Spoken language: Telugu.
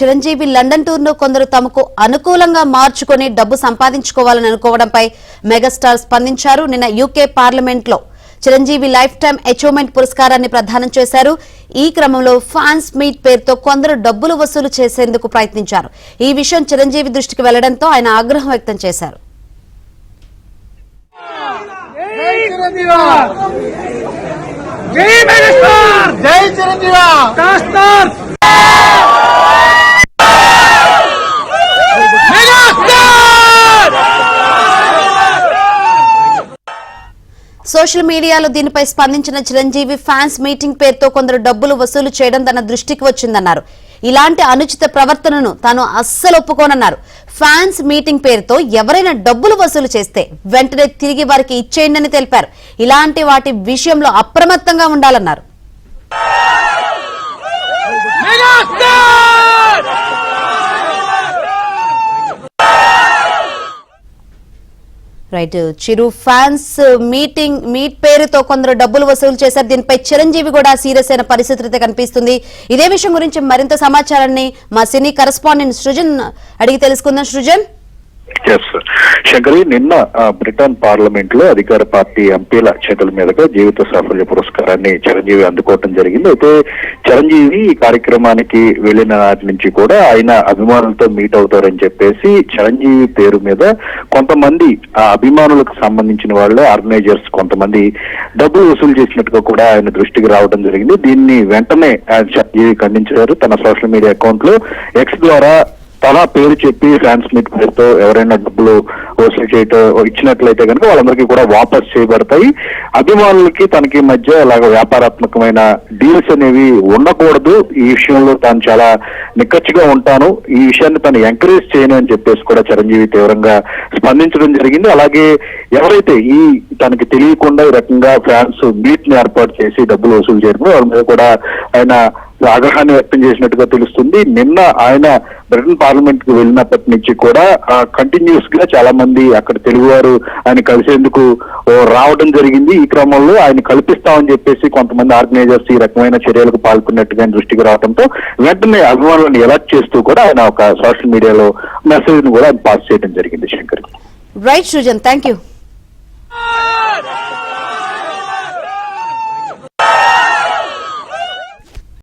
చిరంజీవి లండన్ టూర్ ను కొందరు తమకు అనుకూలంగా మార్చుకొని డబ్బు సంపాదించుకోవాలని అనుకోవడంపై మెగాస్టార్ స్పందించారు. నిన్న యూకే పార్లమెంట్ లో చిరంజీవి లైఫ్ టైం అచీవ్మెంట్ పురస్కారాన్ని ప్రదానం చేశారు. ఈ క్రమంలో ఫ్యాన్స్ మీట్ పేరుతో కొందరు డబ్బులు వసూలు చేసేందుకు ప్రయత్నించారు. ఈ విషయం చిరంజీవి దృష్టికి వెళ్లడంతో ఆయన ఆగ్రహం వ్యక్తం చేశారు. సోషల్ మీడియాలో దీనిపై స్పందించిన చిరంజీవి ఫ్యాన్స్ మీటింగ్ పేరుతో కొందరు డబ్బులు వసూలు చేయడం తన దృష్టికి వచ్చిందన్నారు. ఇలాంటి అనుచిత ప్రవర్తనను తాను అస్సలు ఒప్పుకోనన్నారు. ఫ్యాన్స్ మీటింగ్ పేరుతో ఎవరైనా డబ్బులు వసూలు చేస్తే వెంటనే తిరిగి వారికి ఇచ్చేయండి తెలిపారు. ఇలాంటి వాటి విషయంలో అప్రమత్తంగా ఉండాలన్నారు. రైట్, చిరు ఫ్యాన్స్ మీట్ పేరుతో కొందరు డబ్బులు వసూలు చేశారు. దీనిపై చిరంజీవి కూడా సీరియస్ అయిన పరిస్థితి కనిపిస్తుంది. ఇదే విషయం గురించి మరింత సమాచారాన్ని మా సినీ కరెస్పాండెంట్ సృజన్ అడిగి తెలుసుకుందాం. సృజన్. శంకరి, నిన్న బ్రిటన్ పార్లమెంట్ లో అధికార పార్టీ ఎంపీల చేతుల మీదుగా జీవిత సాఫల్య పురస్కారాన్ని చిరంజీవి అందుకోవడం జరిగింది. అయితే చిరంజీవి ఈ కార్యక్రమానికి వెళ్లిన నాటి నుంచి కూడా ఆయన అభిమానులతో మీట్ అవుతారని చెప్పేసి చిరంజీవి పేరు మీద కొంతమంది ఆ అభిమానులకు సంబంధించిన వాళ్ళే ఆర్గనైజర్స్ కొంతమంది డబ్బులు వసూలు చేసినట్టుగా కూడా ఆయన దృష్టికి రావడం జరిగింది. దీన్ని వెంటనే చిరంజీవి ఖండించారు. తన సోషల్ మీడియా అకౌంట్ లో ఎక్స్ ద్వారా తన పేరు చెప్పి ఫ్యాన్స్ మీట్ పేరుతో ఎవరైనా డబ్బులు వసూలు చేయటం ఇచ్చినట్లయితే కనుక వాళ్ళందరికీ కూడా వాపస్ చేయబడతాయి. అభిమానులకి తనకి మధ్య అలాగ వ్యాపారాత్మకమైన డీల్స్ అనేవి ఉండకూడదు. ఈ విషయంలో తాను చాలా నిక్కచ్చిగా ఉంటాను, ఈ విషయాన్ని తను ఎంకరేజ్ చేయను అని చెప్పేసి కూడా చిరంజీవి తీవ్రంగా స్పందించడం జరిగింది. అలాగే ఎవరైతే ఈ తనకి తెలియకుండా ఈ రకంగా ఫ్యాన్స్ మీట్ ని ఏర్పాటు చేసి డబ్బులు వసూలు చేయడం వాళ్ళ మీద కూడా ఆయన ఆగ్రహాన్ని వ్యక్తం చేసినట్టుగా తెలుస్తుంది. నిన్న ఆయన బ్రిటన్ పార్లమెంట్ కు వెళ్ళినప్పటి నుంచి కూడా కంటిన్యూస్ గా చాలా మంది అక్కడ తెలుగువారు ఆయన కలిసేందుకు రావడం జరిగింది. ఈ క్రమంలో ఆయన కల్పిస్తామని చెప్పేసి కొంతమంది ఆర్గనైజర్స్ ఈ రకమైన చర్యలకు పాల్పడినట్టుగా దృష్టికి రావడంతో వెంటనే అభిమానులను ఎలర్ట్ చేస్తూ కూడా ఆయన ఒక సోషల్ మీడియాలో మెసేజ్ ను కూడా పాస్ చేయడం జరిగింది. Shankar. Right Srujan, thank you.